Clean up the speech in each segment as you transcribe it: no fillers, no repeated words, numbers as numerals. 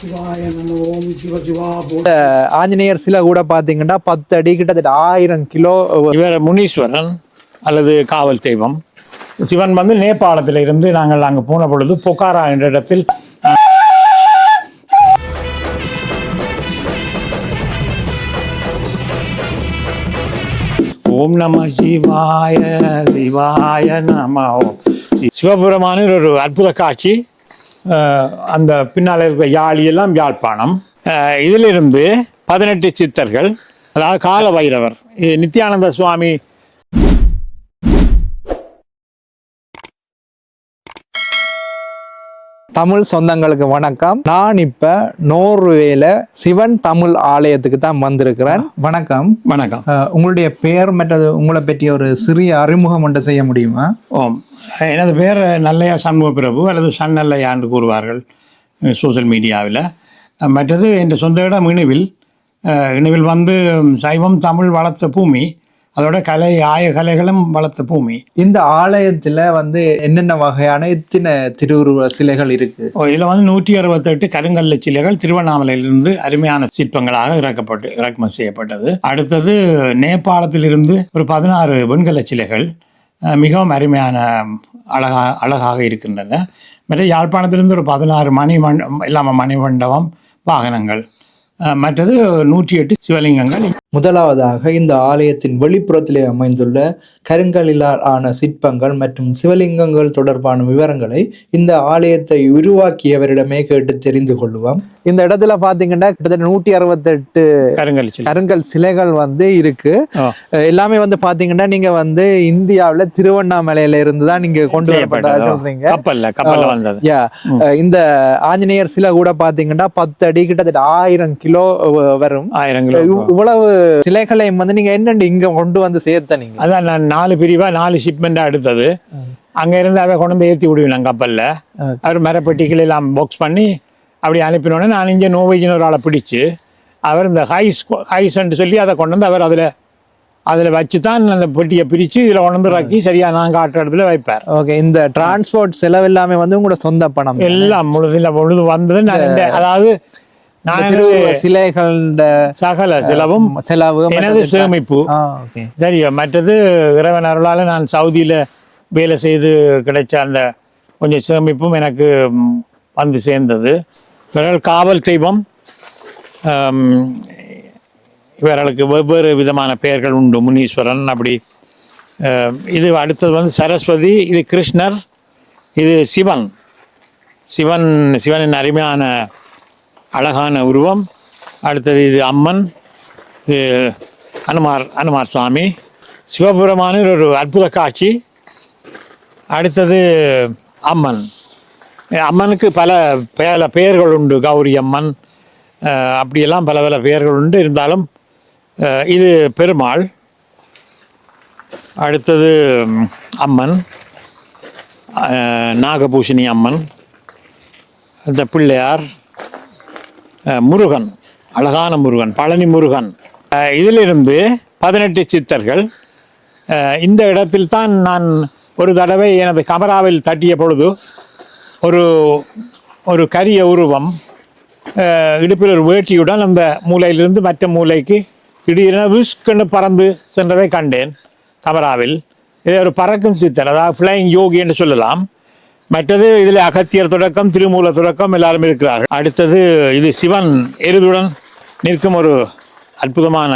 சிவாய நம ஓம் சிவசிவா ஆஞ்சநேயர் சிலை கூட பாத்தீங்கன்னா 10 அடி கிட்டத்தட்ட 1000 கிலோ. இவர் முனீஸ்வரன் அல்லது காவல் தெய்வம். சிவன் வந்து நேபாளத்தில் இருந்து நாங்கள் அங்கே போன பொழுது பொக்காரா என்ற இடத்தில் ஓம் நம சிவாய சிவாய நம ஓம். சிவபுரமான ஒரு அற்புத காட்சி. அந்த பின்னால் இருக்கிற யாழியெல்லாம் யாழ்ப்பாணம். இதிலிருந்து 18 சித்தர்கள், அதாவது கால பைரவர், நித்யானந்த சுவாமி. தமிழ் சொந்தங்களுக்கு வணக்கம். நான் இப்ப நோர்வேல சிவன் தமிழ் ஆலயத்துக்கு தான் வந்திருக்கிறேன். வணக்கம். வணக்கம். உங்களுடைய பெயர் மற்றது உங்களை பற்றிய ஒரு சிறிய அறிமுகம் ஒன்று செய்ய முடியுமா? ஓம், எனது பெயர் நல்லையா சண்முக பிரபு அல்லது சன்னல்லையா என்று கூறுவார்கள் சோசியல் மீடியாவில். மற்றது என் சொந்த இடம் இணுவில் வந்து சைவம் தமிழ் வளர்த்த பூமி, அதோட கலை கலைகளும் வளர்த்த பூமி. இந்த ஆலயத்தில் வந்து என்னென்ன வகையான இத்தனை திருவுருவ சிலைகள் இருக்கு? இதில் வந்து 168 கருங்கல்ல சிலைகள் திருவண்ணாமலையிலிருந்து அருமையான சிற்பங்களாக இறக்குமதி செய்யப்பட்டது. அடுத்தது நேபாளத்திலிருந்து ஒரு 16 வெண்கல சிலைகள் மிகவும் அருமையான அழகாக இருக்கின்றன. மற்ற யாழ்ப்பாணத்திலிருந்து ஒரு 16 மணிமண்டபம் வாகனங்கள், மற்றது 108 சிவலிங்கங்கள். முதலாவதாக இந்த ஆலயத்தின் வெளிப்புறத்திலே அமைந்துள்ள கருங்கலிலால் ஆன சிற்பங்கள் மற்றும் சிவலிங்கங்கள் தொடர்பான விவரங்களை இந்த ஆலயத்தை உருவாக்கியவரிடமே கேட்டு தெரிந்து கொள்வோம். இந்த இடத்துல பாத்தீங்கன்னா கிட்டத்தட்ட 168 கருங்கல் சிலைகள் வந்து இருக்கு. எல்லாமே வந்து பாத்தீங்கன்னா நீங்க வந்து இந்தியாவில திருவண்ணாமலையில இருந்து தான் நீங்க கொண்டு வரப்பட்ட சொல்றீங்க. இந்த ஆஞ்சநேயர் சிலை கூட பாத்தீங்கன்னா 10 அடி கிட்டத்தட்ட 1000 கிலோ வரும். 1000 கிலோ. இவ்வளவு சிலைகளை வந்து நீங்க என்னண்டு இங்க கொண்டு வந்து சேர்த்த நீங்க? அதான் நான் 4 பிரிவா 4 ஷிப்மெண்டா எடுத்தது. அங்க இருந்து அவ கொண்டு வந்து ஏற்றி விடுவேன் கப்பல்ல. அவர் மரப்பெட்டிகள் எல்லாம் பாக்ஸ் பண்ணி அப்படி அனுப்பினோடனே நான் இங்கே நோவேஜின் ஒரு ஆளை பிடிச்சு அவர் இந்த ஹைஸ்ன்னு சொல்லி அதை கொண்டு வந்து அவர் அதில் வச்சு தான் அந்த பெட்டியை பிரித்து இதில் கொண்டு வந்து ராக்கி சரியாக நான் காட்டுற இடத்துல வைப்பார். ஓகே. இந்த டிரான்ஸ்போர்ட் செலவு எல்லாமே வந்து உங்களோட சொந்த பணம்? எல்லாம் முழுது வந்தது. நான் அதாவது சிலைகள் சகல செலவு எனது சேமிப்பு. சரியா. மற்றது இறைவன் அருளால் நான் சவுதியில் வேலை செய்து கிடைச்ச அந்த கொஞ்சம் சேமிப்பும் எனக்கு வந்து சேர்ந்தது. இவர்கள் காவல் தெய்வம். இவர்களுக்கு வெவ்வேறு விதமான பெயர்கள் உண்டு. முனீஸ்வரன் அப்படி. இது அடுத்தது வந்து சரஸ்வதி, இது கிருஷ்ணர், இது சிவனின் அருமையான அழகான உருவம். அடுத்தது இது அம்மன், இது அனுமார் சுவாமி. சிவபுரமான ஒரு அற்புத காட்சி. அடுத்தது அம்மனுக்கு பல பெயர்கள் உண்டு. கௌரி அம்மன் அப்படியெல்லாம் பல பெயர்கள் உண்டு. இருந்தாலும் இது பெருமாள். அடுத்தது அம்மன், நாகபூஷணி அம்மன், இந்த பிள்ளையார், முருகன், அழகான முருகன், பழனி முருகன். இதிலிருந்து 18 சித்தர்கள். இந்த இடத்தில் தான் நான் ஒரு தடவை எனது கமராவில் தட்டிய பொழுது ஒரு கரிய உருவம் இடுப்பில் ஒரு வேட்டியுடன் அந்த மூலையிலிருந்து மற்ற மூலைக்கு திடீரென விஸ்கன்னு பறந்து சென்றதை கண்டேன் கமராவில். இது ஒரு பறக்கும் சித்தர், அதாவது ஃப்ளையிங் யோகி என்று சொல்லலாம். மற்றது இதில் அகத்தியர் தொடக்கம் திருமூல தொடக்கம் எல்லாரும் இருக்கிறார்கள். அடுத்தது இது சிவன் எருதுடன் நிற்கும் ஒரு அற்புதமான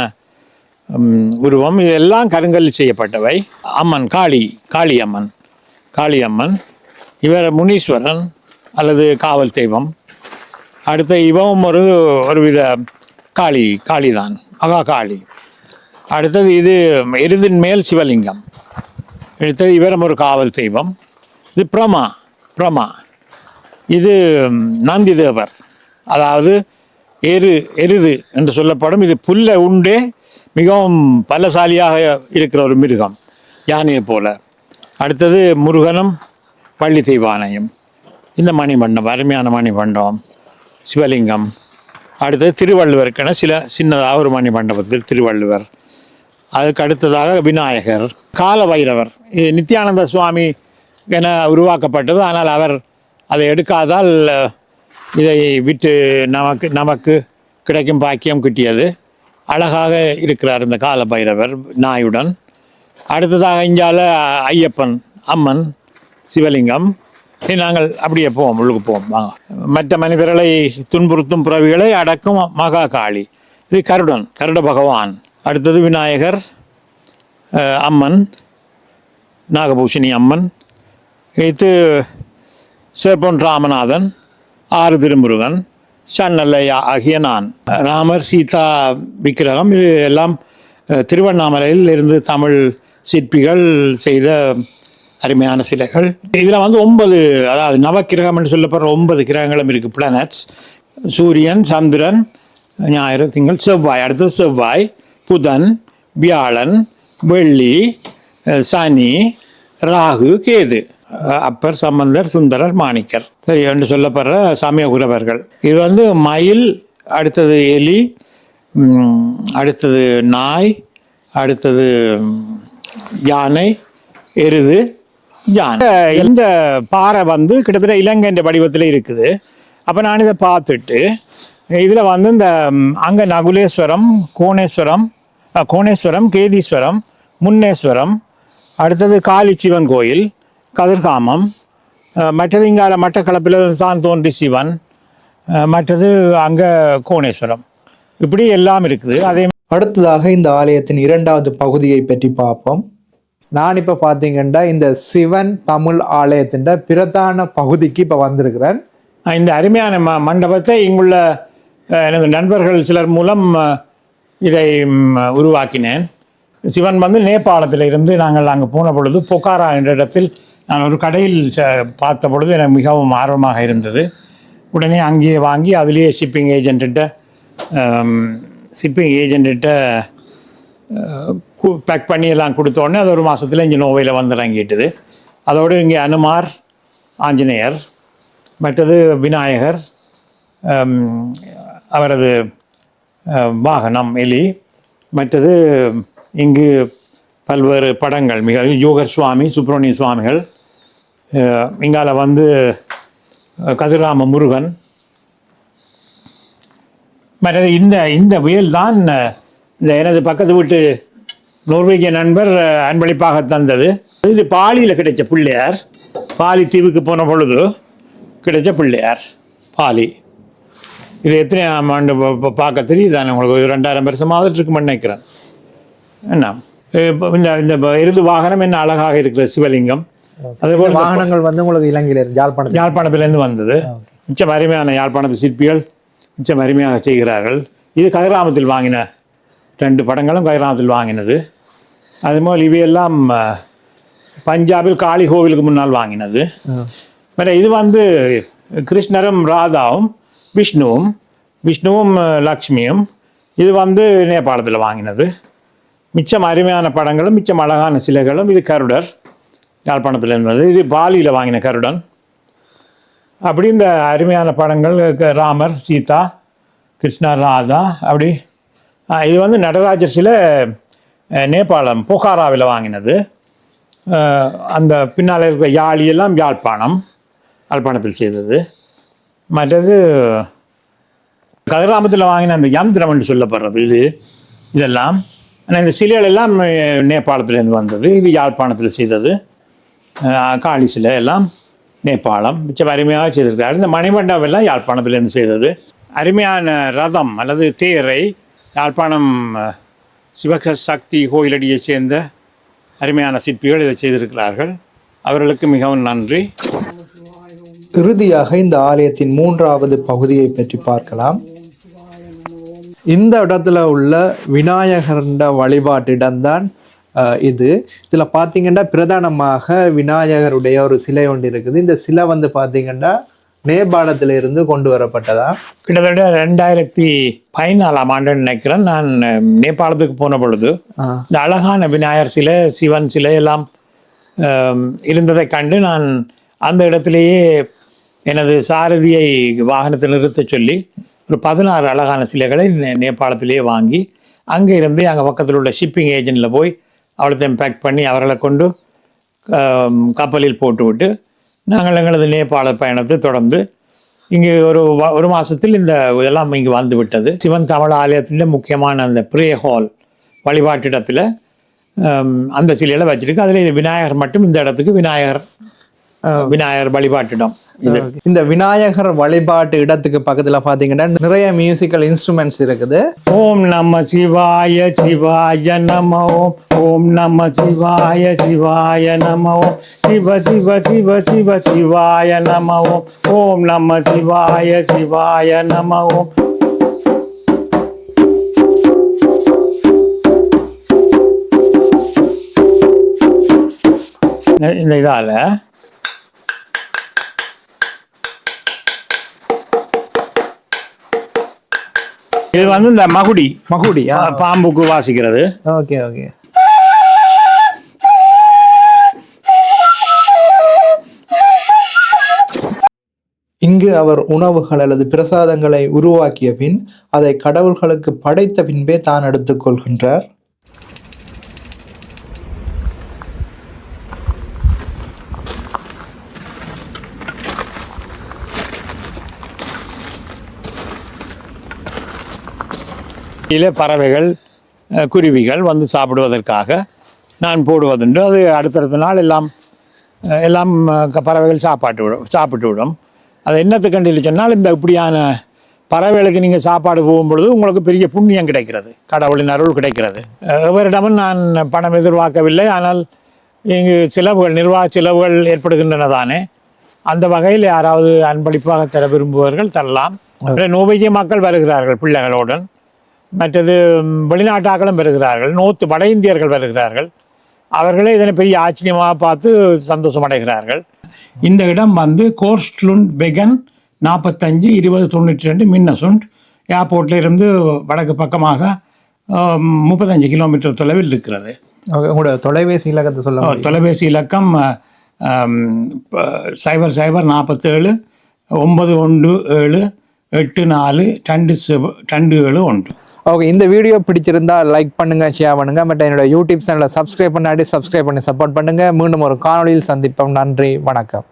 உருவம். இதெல்லாம் கருங்கல் செய்யப்பட்டவை. அம்மன் காளி அம்மன். இவர் முனீஸ்வரன் அல்லது காவல் தெய்வம். அடுத்த இவவும் ஒரு வித காளிதான், காளி. அடுத்தது இது எருதின் மேல் சிவலிங்கம். அடுத்தது இவரும் ஒரு காவல் தெய்வம். இது பிரமா. இது நந்தி தேவர், அதாவது எருது என்று சொல்லப்படும். இது புல்லை உண்டே மிகவும் பலசாலியாக இருக்கிற ஒரு மிருகம், யானையை போல. அடுத்தது முருகனும் பள்ளி தெய்வானையும். இந்த மணிமண்டபம், அருமையான மணிமண்டபம், சிவலிங்கம். அடுத்தது திருவள்ளுவருக்கென சின்னதாக ஒரு மணிமண்டபத்தில் திருவள்ளுவர். அதுக்கு அடுத்ததாக விநாயகர், கால பைரவர். இது நித்யானந்த சுவாமி என உருவாக்கப்பட்டது. ஆனால் அவர் அதை எடுக்காதால் இதை விற்று நமக்கு நமக்கு கிடைக்கும் பாக்கியம் கிட்டியது. அழகாக இருக்கிறார் இந்த கால பைரவர் நாயுடன். அடுத்ததாக இஞ்சால ஐயப்பன், அம்மன், சிவலிங்கம். சரி, நாங்கள் அப்படியே போவோம், உள்ளுக்கு போவோம் வாங்க. மற்ற மனிதர்களை துன்புறுத்தும் பிறவிகளை அடக்கும் மகா காளி. இது கருடன், கருட பகவான். அடுத்தது விநாயகர், அம்மன், நாகபூஷணி அம்மன். இது சேப்பொன் ராமநாதன், ஆறு திருமுருகன், சன்னல்லையா ஆகிய நான். ராமர், சீதா விக்கிரகம். இது எல்லாம் திருவண்ணாமலையில் இருந்து தமிழ் சிற்பிகள் செய்த அருமையான சிலைகள். இதில் வந்து 9, அதாவது நவக்கிரகம் என்று சொல்லப்படுற 9 கிரகங்களும் இருக்குது. பிளானட்ஸ்: சூரியன், சந்திரன், ஞாயிறு, திங்கள், செவ்வாய். அடுத்தது செவ்வாய், புதன், வியாழன், வெள்ளி, சனி, ராகு, கேது. அப்பர், சம்பந்தர், சுந்தரர், மாணிக்கர். சரி என்று சொல்லப்படுற சமய குரவர்கள். இது வந்து மயில், அடுத்தது எலி, அடுத்தது நாய், அடுத்தது யானை, எருது, யானை. இந்த பாறை வந்து கிட்டத்தட்ட இலங்கைன்ற வடிவத்தில் இருக்குது. அப்போ நான் இதை பார்த்துட்டு இதில் வந்து இந்த அங்கே நகுலேஸ்வரம், கோணேஸ்வரம், கேதீஸ்வரம், முன்னேஸ்வரம், அடுத்தது காளிச்சிவன் கோயில், கதிர்காமம், மற்றது இங்கால மட்டக்களப்பில் தான் தோன்றி சிவன், மற்றது அங்கே கோணேஸ்வரம், இப்படி எல்லாம் இருக்குது. அதே அடுத்ததாக இந்த ஆலயத்தின் 2வது பகுதியை பற்றி பார்ப்போம். நான் இப்போ பார்த்தீங்கன்னா இந்த சிவன் தமிழ் ஆலயத்தின் பிரதான பகுதிக்கு இப்போ வந்திருக்கிறேன். இந்த அருமையான மண்டபத்தை இங்குள்ள எனது நண்பர்கள் சிலர் மூலம் இதை உருவாக்கினேன். சிவன் வந்து நேபாளத்தில் இருந்து நாங்கள் அங்கே போன பொழுது பொக்காரா என்ற இடத்தில் நான் ஒரு கடையில் பார்த்த பொழுது எனக்கு மிகவும் ஆர்வமாக இருந்தது. உடனே அங்கேயே வாங்கி அதிலேயே ஷிப்பிங் ஏஜென்ட்டு பேக் பண்ணி எல்லாம் கொடுத்தோடனே அது ஒரு மாதத்தில் இங்கே நோவையில் வந்து இறங்கிட்டுது. அதோடு இங்கே அனுமார், ஆஞ்சநேயர், மற்றது விநாயகர், அவரது வாகனம் எலி, மற்றது இங்கு பல்வேறு படங்கள், மிக யோகர் சுவாமி, சுப்பிரமணிய சுவாமிகள், இங்கால வந்து கதிராம முருகன். மற்றது இந்த வேல் தான் இந்த எனது பக்கத்து வீட்டு நோர்வேஜிய நண்பர் அன்பளிப்பாக தந்தது. இது பாலியில் கிடைச்ச பிள்ளையார். பாலி தீவுக்கு போன பொழுது கிடைச்ச பிள்ளையார் பாலி. இது எத்தனை ஆண்டு பார்க்க தெரியுதானே உங்களுக்கு? 2000 வருஷமாக இருக்குமென்னு நினைக்கிறேன். என்ன இந்த இந்த எருது வாகனம் என்ன அழகாக இருக்கிற சிவலிங்கம். அதேபோல் வாகனங்கள் வந்து உங்களுக்கு இலங்கையில் யாழ்ப்பாணத்திலேருந்து வந்தது. மிச்சம் அருமையான யாழ்ப்பாணத்து சிற்பிகள் மிச்சம் அருமையாக செய்கிறார்கள். இது கதிராமத்தில் வாங்கின 2 படங்களும் கதிராமத்தில் வாங்கினது. அதுபோல் இவையெல்லாம் பஞ்சாபில் காளி கோவிலுக்கு முன்னால் வாங்கினது. இது வந்து கிருஷ்ணரும் ராதாவும் விஷ்ணுவும் லக்ஷ்மியும். இது வந்து நேபாளத்தில் வாங்கினது. மிச்சம் அருமையான படங்களும் மிச்சம் அழகான சிலைகளும். இது கருடர், யாழ்ப்பாணத்தில் இருந்தது. இது பாலியில் வாங்கின கருடன். அப்படி இந்த அருமையான படங்கள் ராமர், சீதா, கிருஷ்ணர், ராதா. அப்படி இது வந்து நடராஜர் சிலை நேபாளம் பொகாராவில் வாங்கினது. அந்த பின்னால் இருக்கிற யாழியெல்லாம் யாழ்ப்பாணத்தில் செய்தது. மற்றது கதிராமத்தில் வாங்கின அந்த யந்திரம் என்று சொல்லப்படுறது இதெல்லாம். ஆனால் இந்த சிலைகள் எல்லாம் நேபாளத்திலேருந்து வந்தது. இது யாழ்ப்பாணத்தில் செய்தது. காளி சிலை எல்லாம் நேபாளம். மிச்சம் அருமையாக செய்திருக்காரு. இந்த மணிமண்டபம் எல்லாம் யாழ்ப்பாணத்திலேருந்து செய்தது. அருமையான ரதம் அல்லது தேரை யாழ்ப்பாணம் சிவசக்தி கோயிலடியை சேர்ந்த அருமையான சிற்பிகள் இதை செய்திருக்கிறார்கள். அவர்களுக்கு மிகவும் நன்றி. இறுதியாக இந்த ஆலயத்தின் 3வது பகுதியை பற்றி பார்க்கலாம். இந்த இடத்துல உள்ள விநாயகர்ன்ற வழிபாட்டிடம்தான் இது. இதில் பார்த்தீங்கன்னா பிரதானமாக விநாயகருடைய ஒரு சிலை ஒன்று இருக்குது. இந்த சிலை வந்து பார்த்தீங்கன்னா நேபாளத்திலிருந்து கொண்டு வரப்பட்டதா. கிட்டத்தட்ட 2014ஆம் ஆண்டு நினைக்கிறேன். நான் நேபாளத்துக்கு போன பொழுது இந்த அழகான விநாயகர் சிலை, சிவன் சிலை எல்லாம் இருந்ததை கண்டு நான் அந்த இடத்திலேயே எனது சாரதியை வாகனத்தில் நிறுத்த சொல்லி ஒரு 16 அழகான சிலைகளை நேபாளத்திலேயே வாங்கி அங்கே இருந்து அங்கே பக்கத்தில் உள்ள ஷிப்பிங் ஏஜென்ட்டில் போய் அவ்வளோத்தையும் பேக் பண்ணி அவர்களை கொண்டு கப்பலில் போட்டுவிட்டு நாங்கள் எங்களது நேபாள பயணத்தை தொடர்ந்து இங்கு ஒரு மாதத்தில் இந்த இதெல்லாம் இங்கு வந்து விட்டது. சிவன் தமிழ் ஆலயத்தில் முக்கியமான அந்த ப்ரே ஹால் வழிபாட்டு இடத்துல அந்த சிலையில் வச்சிருக்கு. அதில் விநாயகர் மட்டும் இந்த இடத்துக்கு விநாயகர் வழிபாட்டிடம். இந்த விநாயகர் வழிபாட்டு இடத்துக்கு பக்கத்துல பாத்தீங்கன்னா நிறைய மியூசிக்கல் இன்ஸ்ட்ருமெண்ட்ஸ் இருக்குது. ஓம் நம சிவாய சிவாய நம ஓம். ஓம் நம சிவாய சிவாய நம ஓம். சிவ சிவ சிவ சிவ சிவாய நம ஓம். ஓம் நம சிவாய சிவாய நம ஓம். இந்த இதால இது வந்து இந்த மகுடி பாம்புக்கு வாசிக்கிறது. Okay okay. இங்கு அவர் உணவுகள் அல்லது பிரசாதங்களை உருவாக்கிய பின் அதை கடவுள்களுக்கு படைத்த பின்பே தான் எடுத்துக்கொள்கின்றார். பறவைகள் குருவிகள் வந்து சாப்பிடுவதற்காக நான் போடுவதுண்டு. அது அடுத்தடுத்த நாள் எல்லாம் பறவைகள் சாப்பிட்டு விடும். அது என்னத்துக்கு சொன்னால் இந்த இப்படியான பறவைகளுக்கு நீங்கள் சாப்பாடு போகும்பொழுது உங்களுக்கு பெரிய புண்ணியம் கிடைக்கிறது, கடவுளின் அருள் கிடைக்கிறது. எவரிடமும் நான் பணம் எதிர்பார்க்கவில்லை. ஆனால் இங்கு நிர்வாக செலவுகள் ஏற்படுகின்றன தானே. அந்த வகையில் யாராவது அன்பளிப்பாக தர விரும்புபவர்கள் தரலாம். நோபைய மக்கள் வருகிறார்கள் பிள்ளைகளுடன். மற்றது வெளிநாட்டாக்களும் வருகிறார்கள், வட இந்தியர்கள் வருகிறார்கள். அவர்களே இதனை பெரிய ஆச்சரியமாக பார்த்து சந்தோஷம் அடைகிறார்கள். இந்த இடம் வந்து கோர்ஸ்ட்லுண்ட் பெகன் 45 2092 மின்னசுண்ட் ஏர்போர்ட்ல இருந்து வடக்கு பக்கமாக 35 கிலோமீட்டர் தொலைவில் இருக்கிறது. உங்களோட தொலைபேசி இலக்கத்தை சொல்ல? தொலைபேசி இலக்கம் 0047 917 842721. ஓகே, இந்த வீடியோ பிடிச்சிருந்தா லைக் பண்ணுங்க, ஷேர் பண்ணுங்க. மற்ற என்னோட யூடியூப் சேனலை சப்ஸ்கிரைப் பண்ணி சப்போர்ட் பண்ணுங்க. மீண்டும் ஒரு காணொலியில் சந்திப்போம். நன்றி, வணக்கம்.